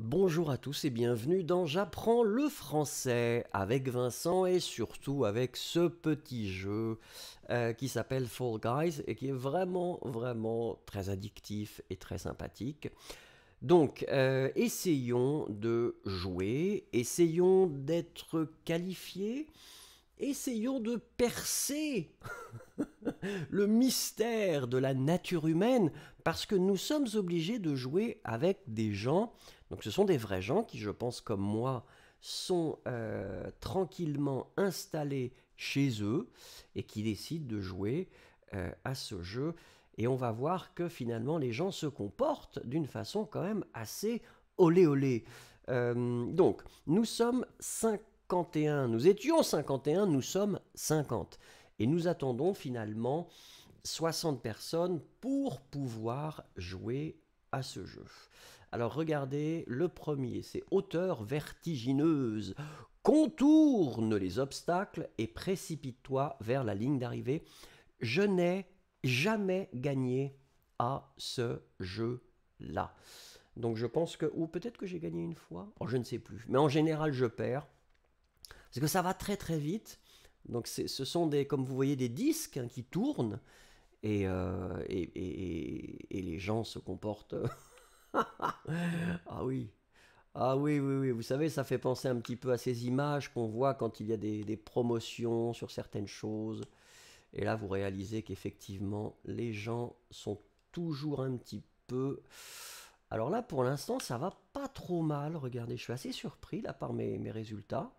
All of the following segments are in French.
Bonjour à tous et bienvenue dans J'apprends le français avec Vincent et surtout avec ce petit jeu qui s'appelle Fall Guys et qui est vraiment très addictif et très sympathique. Donc, essayons de jouer, essayons d'être qualifiés, essayons de percer le mystère de la nature humaine, parce que nous sommes obligés de jouer avec des gens, donc ce sont des vrais gens qui, je pense comme moi, sont tranquillement installés chez eux et qui décident de jouer à ce jeu. Et on va voir que finalement les gens se comportent d'une façon quand même assez olé olé. Donc, nous sommes 51, nous étions 51, nous sommes 50. Et nous attendons finalement 60 personnes pour pouvoir jouer à ce jeu. Alors regardez, le premier, c'est hauteur vertigineuse. Contourne les obstacles et précipite-toi vers la ligne d'arrivée. Je n'ai jamais gagné à ce jeu-là. Donc je pense que, ou peut-être que j'ai gagné une fois, oh, je ne sais plus. Mais en général, je perds. Parce que ça va très vite. Donc ce sont des, comme vous voyez, des disques hein, qui tournent et les gens se comportent. Ah oui, oui, vous savez, ça fait penser un petit peu à ces images qu'on voit quand il y a des promotions sur certaines choses. Et là, vous réalisez qu'effectivement, les gens sont toujours un petit peu. Alors là, pour l'instant, ça va pas trop mal. Regardez, je suis assez surpris là par mes résultats.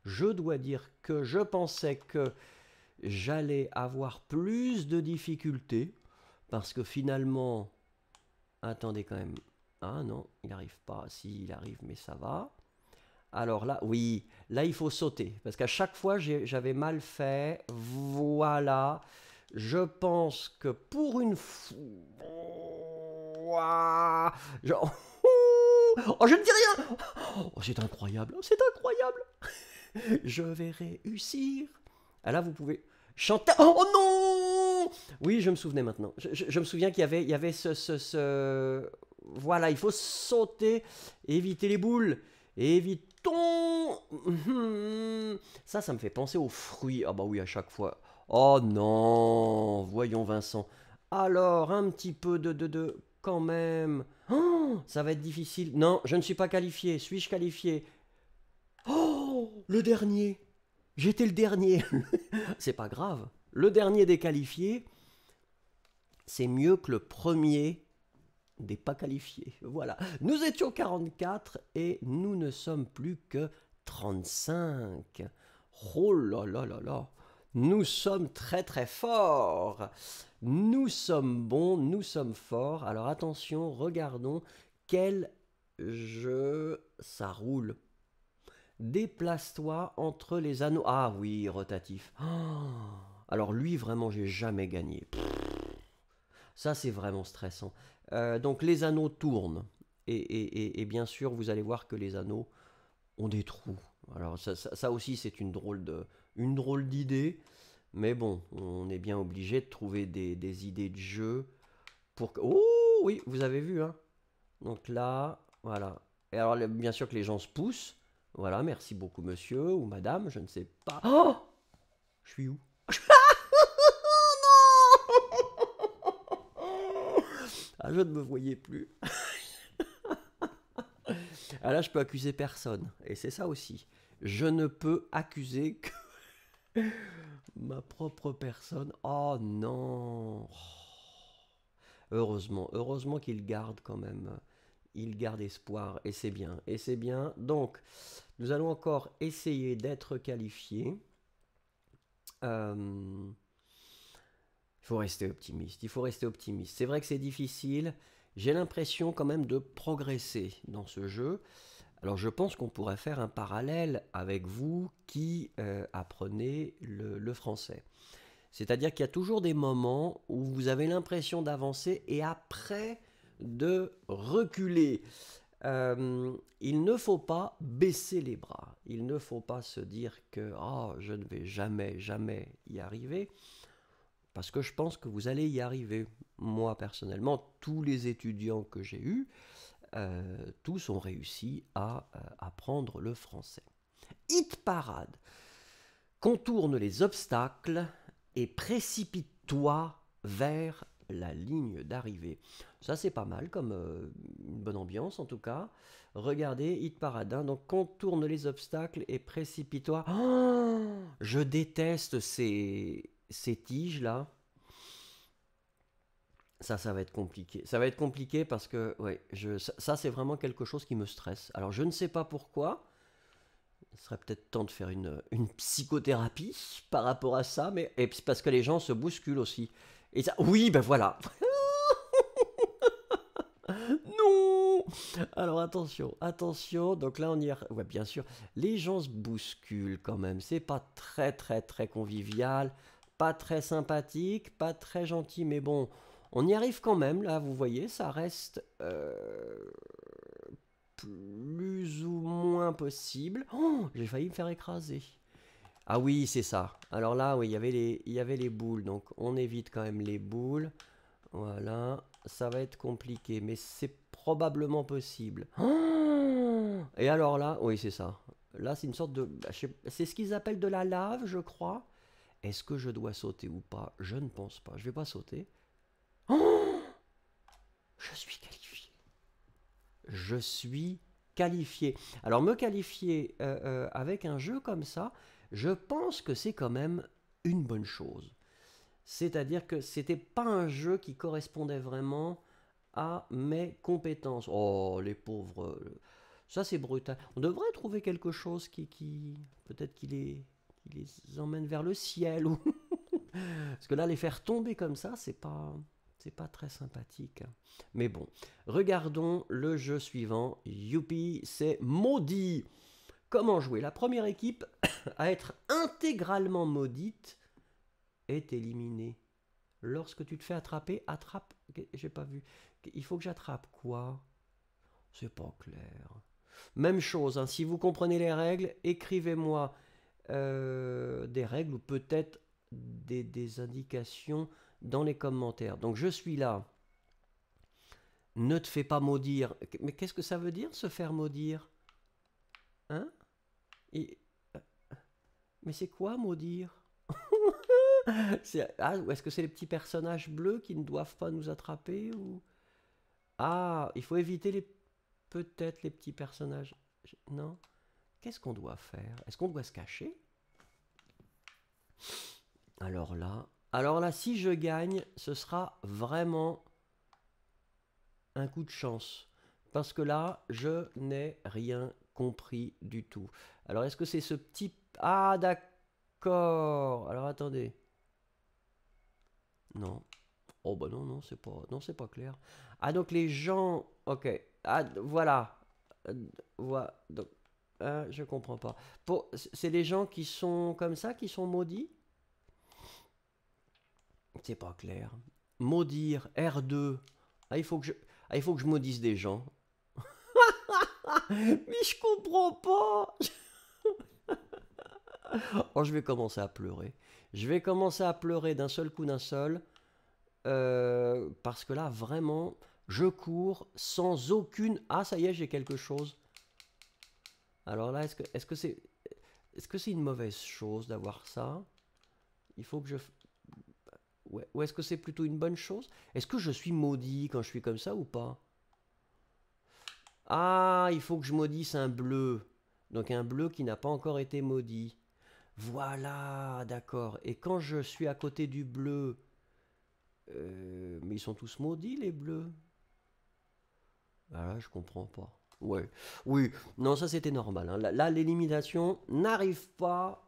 Je dois dire que je pensais que j'allais avoir plus de difficultés parce que finalement, attendez quand même. Ah non, il n'arrive pas. Si, il arrive, mais ça va. Alors là, oui, là il faut sauter parce qu'à chaque fois j'avais mal fait. Voilà. Je pense que pour une fois. Oh, je ne dis rien. Oh, c'est incroyable. C'est incroyable. Je vais réussir. Ah là, vous pouvez chanter. Oh, oh non. Oui, je me souvenais maintenant. Je me souviens qu'il y avait Voilà, il faut sauter, éviter les boules. Évitons. Ça me fait penser aux fruits. Ah bah oui, à chaque fois. Oh non. Voyons Vincent. Alors, un petit peu de quand même. Oh, ça va être difficile. Non, je ne suis pas qualifié. Suis-je qualifié? Oh, le dernier. J'étais le dernier. C'est pas grave. Le dernier des qualifiés, c'est mieux que le premier des pas qualifiés. Voilà. Nous étions 44 et nous ne sommes plus que 35. Oh là là là là. Nous sommes très forts. Nous sommes bons, nous sommes forts. Alors attention, regardons quel jeu ça roule. Déplace-toi entre les anneaux. Ah oui, rotatif. Oh, alors lui, vraiment, j'ai jamais gagné. Ça, c'est vraiment stressant. Donc les anneaux tournent. Et bien sûr, vous allez voir que les anneaux ont des trous. Alors ça aussi, c'est une drôle d'idée. Mais bon, on est bien obligé de trouver des idées de jeu pour que... Oh oui, vous avez vu, hein. Donc là, voilà. Et alors, bien sûr que les gens se poussent. Voilà, merci beaucoup, monsieur ou madame, je ne sais pas. Oh, je suis où? Ah, je ne me voyais plus. Ah là, je peux accuser personne. Et c'est ça aussi. Je ne peux accuser que ma propre personne. Oh non. Heureusement qu'il garde quand même. Il garde espoir et c'est bien. Et c'est bien. Donc, nous allons encore essayer d'être qualifiés. Il faut rester optimiste. Il faut rester optimiste. C'est vrai que c'est difficile. J'ai l'impression quand même de progresser dans ce jeu. Alors je pense qu'on pourrait faire un parallèle avec vous qui apprenez le français. C'est-à-dire qu'il y a toujours des moments où vous avez l'impression d'avancer et après de reculer. Il ne faut pas baisser les bras. Il ne faut pas se dire que oh, je ne vais jamais y arriver. Parce que je pense que vous allez y arriver. Moi, personnellement, tous les étudiants que j'ai eus, tous ont réussi à apprendre le français. Hit parade. Contourne les obstacles et précipite-toi vers la ligne d'arrivée. Ça, c'est pas mal, comme une bonne ambiance en tout cas. Regardez, hit parade. Hein, donc, contourne les obstacles et précipite-toi. Oh, je déteste ces tiges-là. Ça va être compliqué. Ça va être compliqué parce que, ouais, ça c'est vraiment quelque chose qui me stresse. Alors, je ne sais pas pourquoi. Il serait peut-être temps de faire une psychothérapie par rapport à ça, mais et parce que les gens se bousculent aussi. Et ça, oui, ben voilà. Non. Alors attention, attention. Donc là, on y est. Ouais, bien sûr. Les gens se bousculent quand même. C'est pas très, très, très convivial, pas très sympathique, pas très gentil, mais bon, on y arrive quand même. Là, vous voyez, ça reste plus ou moins possible. Oh, j'ai failli me faire écraser. Ah oui, c'est ça. Alors là, oui, il y avait les boules. Donc, on évite quand même les boules. Voilà. Ça va être compliqué, mais c'est probablement possible. Oh, et alors là, oui, c'est ça. Là, c'est une sorte de... C'est ce qu'ils appellent de la lave, je crois. Est-ce que je dois sauter ou pas? Je ne pense pas. Je vais pas sauter. Oh, je suis qualifié. Je suis qualifié. Alors, me qualifier avec un jeu comme ça, je pense que c'est quand même une bonne chose. C'est-à-dire que c'était pas un jeu qui correspondait vraiment à mes compétences. Oh, les pauvres. Ça, c'est brutal. On devrait trouver quelque chose qui peut-être qui les emmène vers le ciel. Ou parce que là, les faire tomber comme ça, c'est pas très sympathique. Mais bon, regardons le jeu suivant. Youpi, c'est maudit. Comment jouer? La première équipe à être intégralement maudite est éliminée. Lorsque tu te fais attraper, attrape. J'ai pas vu. Il faut que j'attrape quoi? C'est pas clair. Même chose, hein, si vous comprenez les règles, écrivez-moi des règles ou peut-être des indications dans les commentaires. Donc je suis là. Ne te fais pas maudire. Mais qu'est-ce que ça veut dire, se faire maudire? Hein? Et, mais c'est quoi maudire? Ah, ou est-ce que c'est les petits personnages bleus qui ne doivent pas nous attraper ou... Ah, il faut éviter peut-être les petits personnages. Non? Qu'est-ce qu'on doit faire? Est-ce qu'on doit se cacher? Alors là, si je gagne, ce sera vraiment un coup de chance. Parce que là, je n'ai rien compris du tout. Alors, est-ce que c'est ce petit... Ah, d'accord. Alors, attendez. Non. Oh, bah non, non, c'est pas clair. Ah, donc les gens... Ok. Ah, voilà. Voilà. Donc, je comprends pas. C'est les gens qui sont comme ça, qui sont maudits? C'est pas clair. Maudire, R2. Ah, il faut que je maudisse des gens. Mais je comprends pas. Oh, je vais commencer à pleurer. Je vais commencer à pleurer d'un seul coup, d'un seul. Parce que là, vraiment, je cours sans aucune... Ah, ça y est, j'ai quelque chose. Alors là, est-ce que c'est une mauvaise chose d'avoir ça? Il faut que je... Ouais. Ou est-ce que c'est plutôt une bonne chose? Est-ce que je suis maudit quand je suis comme ça ou pas? Ah, il faut que je maudisse un bleu. Donc un bleu qui n'a pas encore été maudit. Voilà, d'accord. Et quand je suis à côté du bleu... mais ils sont tous maudits, les bleus. Ah là, je comprends pas. Ouais, oui, non, ça c'était normal. Hein. Là, l'élimination n'arrive pas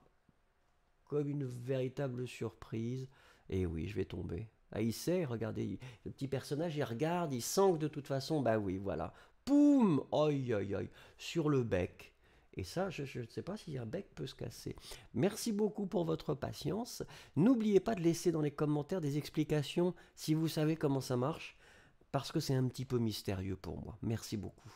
comme une véritable surprise. Et oui, je vais tomber. Ah, il sait, regardez, le petit personnage, il regarde, il sent que de toute façon, bah oui, voilà. Poum! Aïe, aïe, aïe, sur le bec. Et ça, je ne sais pas si un bec peut se casser. Merci beaucoup pour votre patience. N'oubliez pas de laisser dans les commentaires des explications si vous savez comment ça marche, parce que c'est un petit peu mystérieux pour moi. Merci beaucoup.